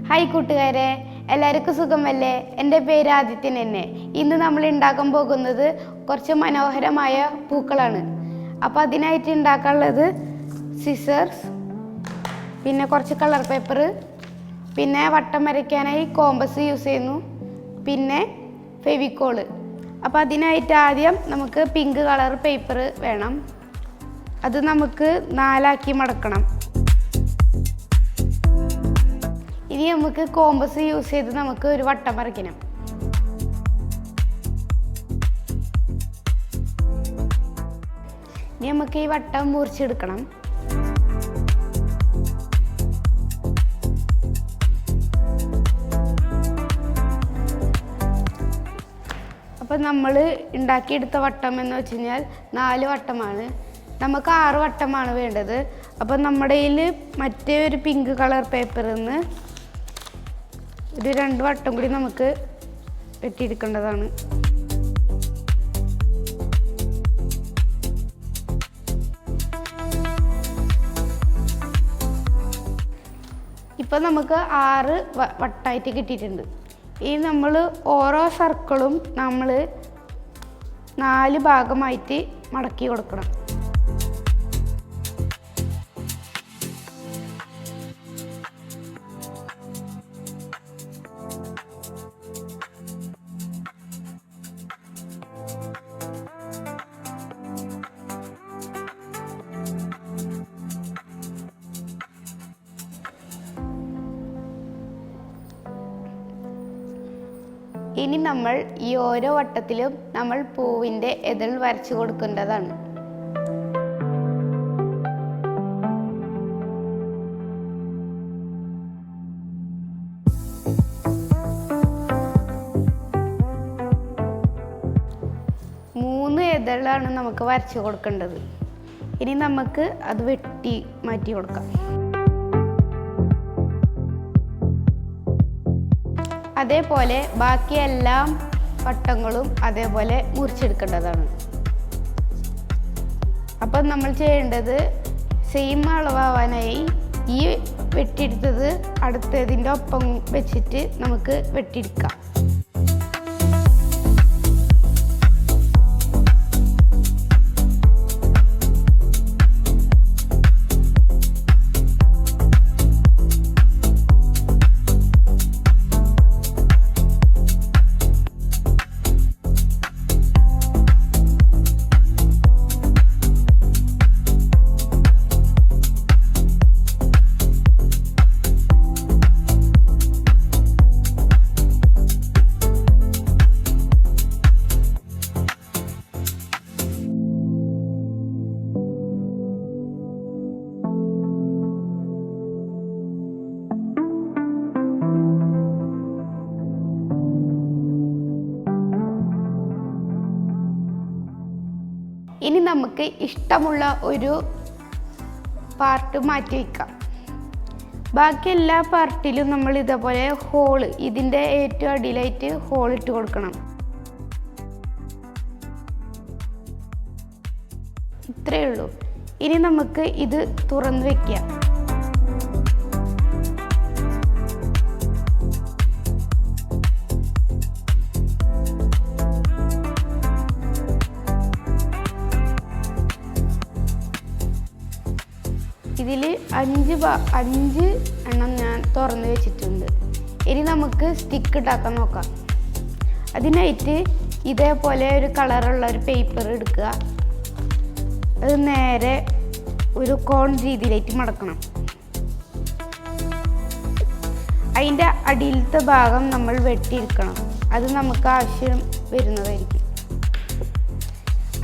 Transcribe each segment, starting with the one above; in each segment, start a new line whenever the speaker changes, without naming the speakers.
Hi കൂട്ടുകാരെ, എല്ലാവർക്കും സുഖമല്ലേ? എൻ്റെ പേര് ആദിത്യൻ എന്നെ. ഇന്ന് നമ്മൾ ഉണ്ടാക്കാൻ പോകുന്നത് കുറച്ച് മനോഹരമായ പൂക്കളാണ്. അപ്പോൾ അതിനായിട്ട് ഉണ്ടാക്കാനുള്ളത് സിസേഴ്സ്, പിന്നെ കുറച്ച് കളർ പേപ്പർ, പിന്നെ വട്ടം വരയ്ക്കാനായി കോമ്പസ് യൂസ് ചെയ്യുന്നു, പിന്നെ ഫെവിക്കോള്. അപ്പോൾ അതിനായിട്ട് ആദ്യം നമുക്ക് പിങ്ക് കളർ പേപ്പർ വേണം. അത് നമുക്ക് 4 ആക്കി മടക്കണം. ഇനി നമുക്ക് കോമ്പസ് യൂസ് ചെയ്ത് നമുക്ക് ഒരു വട്ടം വരയ്ക്കണം. ഇനി നമുക്ക് ഈ വട്ടം മുറിച്ചെടുക്കണം. അപ്പം നമ്മൾ ഉണ്ടാക്കിയെടുത്ത വട്ടം എന്ന് വെച്ച് കഴിഞ്ഞാൽ 4 വട്ടമാണ്. നമുക്ക് 6 വട്ടമാണ് വേണ്ടത്. അപ്പം നമ്മുടെ കയ്യിൽ മറ്റേ ഒരു പിങ്ക് കളർ പേപ്പറിൽ നിന്ന് ഒരു 2 വട്ടം കൂടി നമുക്ക് വെട്ടിയെടുക്കേണ്ടതാണ്. ഇപ്പം നമുക്ക് 6 വട്ടമായിട്ട് കിട്ടിയിട്ടുണ്ട്. ഇനി നമ്മൾ ഓരോ സർക്കിളും നമ്മൾ 4 ഭാഗമായിട്ട് മടക്കി കൊടുക്കണം. ഇനി നമ്മൾ ഈ ഓരോ വട്ടത്തിലും നമ്മൾ പൂവിൻ്റെ ഇതൾ വരച്ചു കൊടുക്കേണ്ടതാണ്. മൂന്ന് ഇതളാണ് നമുക്ക് വരച്ചു കൊടുക്കേണ്ടത്. ഇനി നമുക്ക് അത് വെട്ടി മാറ്റി കൊടുക്കാം. അതേപോലെ ബാക്കി എല്ലാ വട്ടങ്ങളും അതേപോലെ മുറിച്ചെടുക്കേണ്ടതാണ്. അപ്പം നമ്മൾ ചെയ്യേണ്ടത് സെയിം അളവാവാനായി ഈ വെട്ടിയെടുത്തത് അടുത്തതിൻ്റെ ഒപ്പം വെച്ചിട്ട് നമുക്ക് വെട്ടിയെടുക്കാം. ഇനി നമുക്ക് ഇഷ്ടമുള്ള ഒരു പാർട്ട് മാറ്റി വയ്ക്കാം. ബാക്കി എല്ലാ പാർട്ടിലും നമ്മൾ ഇതേപോലെ ഹോള്, ഇതിൻ്റെ ഏറ്റവും അടിയിലായിട്ട് ഹോൾ ഇട്ട് കൊടുക്കണം. ഇത്രയേ ഉള്ളൂ. ഇനി നമുക്ക് ഇത് തുറന്ന് വയ്ക്കാം. ഇതിൽ 5 എണ്ണം ഞാൻ തുറന്ന് വെച്ചിട്ടുണ്ട്. ഇനി നമുക്ക് സ്റ്റിക്ക് ഉണ്ടാക്കാൻ നോക്കാം. അതിനായിട്ട് ഇതേപോലെ ഒരു കളറുള്ള ഒരു പേപ്പർ എടുക്കുക. അത് നേരെ ഒരു കോൺ രീതിയിലായിട്ട് മടക്കണം. അതിൻ്റെ അടിയിലത്തെ ഭാഗം നമ്മൾ വെട്ടിയെടുക്കണം. അത് നമുക്ക് ആവശ്യം വരുന്നതായിരിക്കും.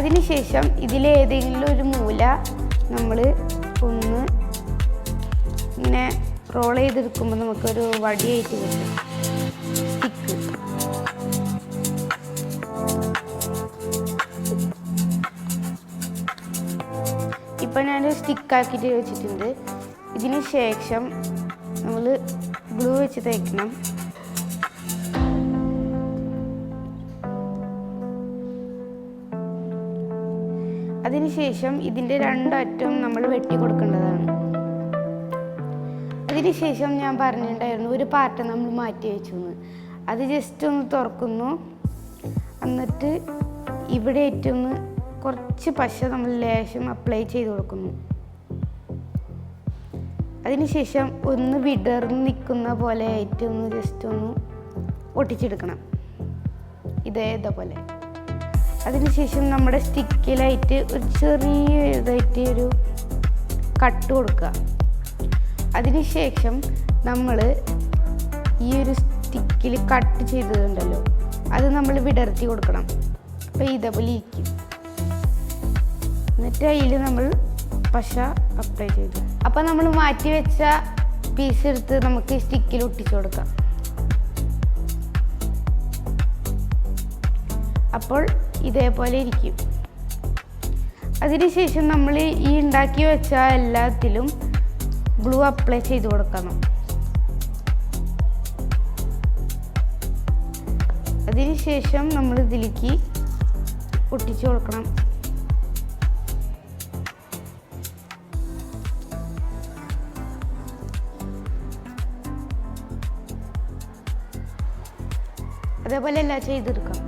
അതിനുശേഷം ഇതിലേതെങ്കിലും ഒരു മൂല നമ്മൾ ഒന്ന് ഇങ്ങനെ റോൾ ചെയ്തെടുക്കുമ്പോൾ നമുക്കൊരു വടിയായിട്ട് കിട്ടും സ്റ്റിക്ക്. ഇപ്പം ഞാൻ സ്റ്റിക്കാക്കിയിട്ട് വെച്ചിട്ടുണ്ട്. ഇതിന് ശേഷം നമ്മൾ ഗ്ലൂ വെച്ച് തേക്കണം. അതിനുശേഷം ഇതിൻ്റെ 2 അറ്റവും നമ്മൾ വെട്ടി കൊടുക്കേണ്ടതാണ്. അതിനുശേഷം ഞാൻ പറഞ്ഞിട്ടുണ്ടായിരുന്നു ഒരു പാർട്ട് നമ്മൾ മാറ്റി വെച്ചു എന്ന്. അത് ജസ്റ്റ് ഒന്ന് തുറക്കുന്നു. എന്നിട്ട് ഇവിടെ ഏറ്റവും കുറച്ച് പശ നമ്മൾ ലേശം അപ്ലൈ ചെയ്ത് കൊടുക്കുന്നു. അതിനുശേഷം ഒന്ന് വിടർന്ന് നിൽക്കുന്ന പോലെ ആയിട്ട് ഒന്ന് ജസ്റ്റ് ഒന്ന് ഒട്ടിച്ചെടുക്കണം, ഇതേപോലെ. അതിനുശേഷം നമ്മുടെ സ്റ്റിക്കിലായിട്ട് ഒരു ചെറിയ ഇതായിട്ട് ഒരു കട്ട് കൊടുക്കുക. അതിനുശേഷം നമ്മൾ ഈ ഒരു സ്റ്റിക്കിൽ കട്ട് ചെയ്തതുണ്ടല്ലോ അത് നമ്മൾ വിടർത്തി കൊടുക്കണം. അപ്പോൾ ഇതേപോലെ ഇരിക്കും. എന്നിട്ട് അതിൽ നമ്മൾ പശ അപ്ലൈ ചെയ്തു. അപ്പോൾ നമ്മൾ മാറ്റി വെച്ച പീസ് എടുത്ത് നമുക്ക് സ്റ്റിക്കിൽ ഒട്ടിച്ചു കൊടുക്കാം. അപ്പോൾ ഇതേപോലെ ഇരിക്കും. അതിനുശേഷം നമ്മൾ ഈ ഉണ്ടാക്കി വെച്ച എല്ലാത്തിലും ഗ്ലൂ അപ്ലൈ ചെയ്ത് കൊടുക്കണം. അതിനുശേഷം നമ്മൾ ഇതിലേക്ക് ഒട്ടിച്ചു കൊടുക്കണം. അതേപോലെ എല്ലാം ചെയ്തെടുക്കാം.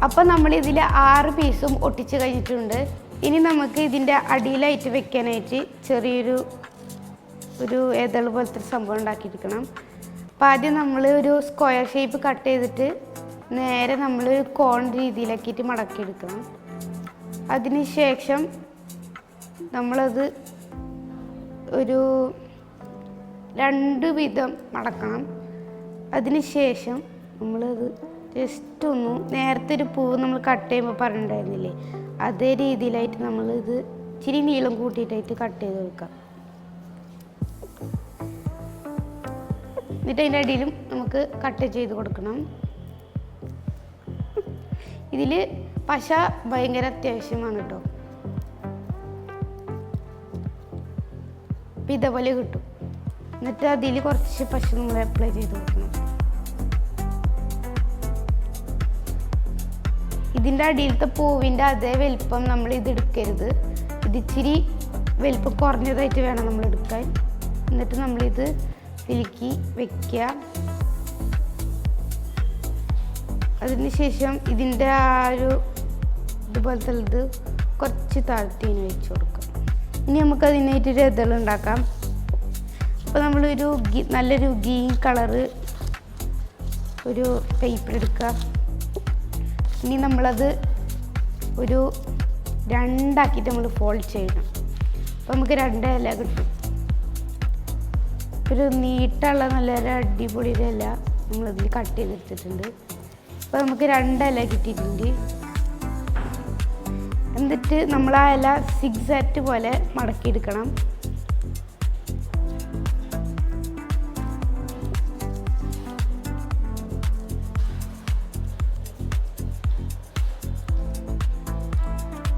അപ്പോൾ നമ്മൾ ഇതിൽ 6 പീസും ഒട്ടിച്ച് കഴിഞ്ഞിട്ടുണ്ട്. ഇനി നമുക്ക് ഇതിൻ്റെ അടിയിലായിട്ട് വെക്കാനായിട്ട് ചെറിയൊരു ഏതൾ പോലത്തെ സംഭവം ഉണ്ടാക്കിയിരിക്കണം. അപ്പോൾ ആദ്യം നമ്മൾ ഒരു സ്ക്വയർ ഷേപ്പ് കട്ട് ചെയ്തിട്ട് നേരെ നമ്മളൊരു കോൺ രീതിയിലാക്കിയിട്ട് മടക്കിയെടുക്കണം. അതിന് ശേഷം നമ്മളത് ഒരു 2 വിധം മടക്കണം. അതിന് ശേഷം നമ്മളത് ജസ്റ്റ് ഒന്ന് നേരത്തെ ഒരു പൂവ് നമ്മൾ കട്ട് ചെയ്യുമ്പോൾ പറഞ്ഞിട്ടുണ്ടായിരുന്നില്ലേ, അതേ രീതിയിലായിട്ട് നമ്മളിത് ഇച്ചിരി നീളം കൂട്ടിയിട്ടായിട്ട് കട്ട് ചെയ്ത് കൊടുക്കാം. എന്നിട്ട് അതിൻ്റെ അടിയിലും നമുക്ക് കട്ട് ചെയ്ത് കൊടുക്കണം. ഇതിൽ പശ ഭയങ്കര അത്യാവശ്യമാണ് കേട്ടോ. അപ്പം ഇതേപോലെ കിട്ടും. എന്നിട്ട് അതിൽ കുറച്ച് പശ നമ്മൾ അപ്ലൈ ചെയ്ത് കൊടുക്കണം. ഇതിൻ്റെ അടിയിലത്തെ പൂവിൻ്റെ അതേ വലിപ്പം നമ്മൾ ഇതെടുക്കരുത്. ഇതിച്ചിരി വലിപ്പം കുറഞ്ഞതായിട്ട് വേണം നമ്മൾ എടുക്കാൻ. എന്നിട്ട് നമ്മളിത് ഇതിലേക്ക് വയ്ക്കുക. അതിന് ശേഷം ഇതിൻ്റെ ആ ഒരു ഇതുപോലത്തെ ഇത് കുറച്ച് താഴ്ത്തിനെ വെച്ച് കൊടുക്കാം. ഇനി നമുക്കതിനായിട്ടൊരു ഇതളുണ്ടാക്കാം. അപ്പോൾ നമ്മളൊരു നല്ലൊരു ഗ്രീൻ കളറ് ഒരു പേപ്പർ എടുക്കുക. ഇനി നമ്മളത് ഒരു 2 ആക്കിയിട്ട് നമ്മൾ ഫോൾഡ് ചെയ്യണം. അപ്പോൾ നമുക്ക് 2 ഇല കിട്ടും. ഒരു നീട്ടുള്ള നല്ലൊരു അടിപൊളി ഇല നമ്മളതിൽ കട്ട് ചെയ്തെടുത്തിട്ടുണ്ട്. അപ്പോൾ നമുക്ക് 2 ഇല കിട്ടിയിട്ടുണ്ട്. എന്നിട്ട് നമ്മൾ ആ ഇല സിക്സാക്റ്റ് പോലെ മടക്കിയെടുക്കണം.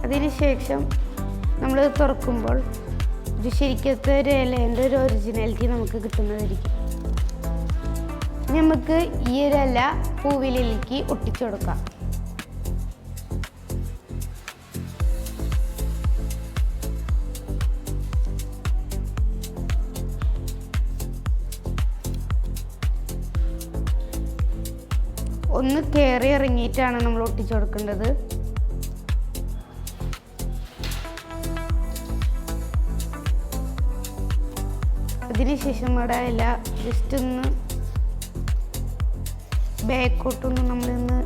അതിനുശേഷം നമ്മൾ തുറക്കുമ്പോൾ ഒരു ശരിക്കത്തെ ഒരു ഇലേൻ്റെ ഒരു ഒറിജിനാലിറ്റി നമുക്ക് കിട്ടുന്നതായിരിക്കും. നമുക്ക് ഈ ഒരു ഇല പൂവിലേക്ക് ഒട്ടിച്ചു കൊടുക്കാം. ഒന്ന് കയറി ഇറങ്ങിയിട്ടാണ് നമ്മൾ ഒട്ടിച്ചു കൊടുക്കേണ്ടത്. അതിനുശേഷം അവിടെ ഇല ജസ്റ്റ് ഒന്ന് ബാക്കോട്ടൊന്ന് നമ്മളൊന്ന്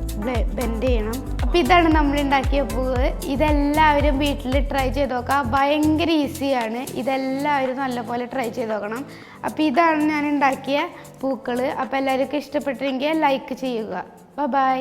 ബെൻഡ് ചെയ്യണം. അപ്പോൾ ഇതാണ് നമ്മൾ ഉണ്ടാക്കിയ പൂവ്. ഇതെല്ലാവരും വീട്ടിൽ ട്രൈ ചെയ്ത് നോക്കാം. ഭയങ്കര ഈസിയാണ്. ഇതെല്ലാവരും നല്ലപോലെ ട്രൈ ചെയ്ത് നോക്കണം. അപ്പോൾ ഇതാണ് ഞാൻ ഉണ്ടാക്കിയ പൂക്കൾ. അപ്പോൾ എല്ലാവർക്കും ഇഷ്ടപ്പെട്ടില്ലെങ്കിൽ ലൈക്ക് ചെയ്യുക. ബൈ.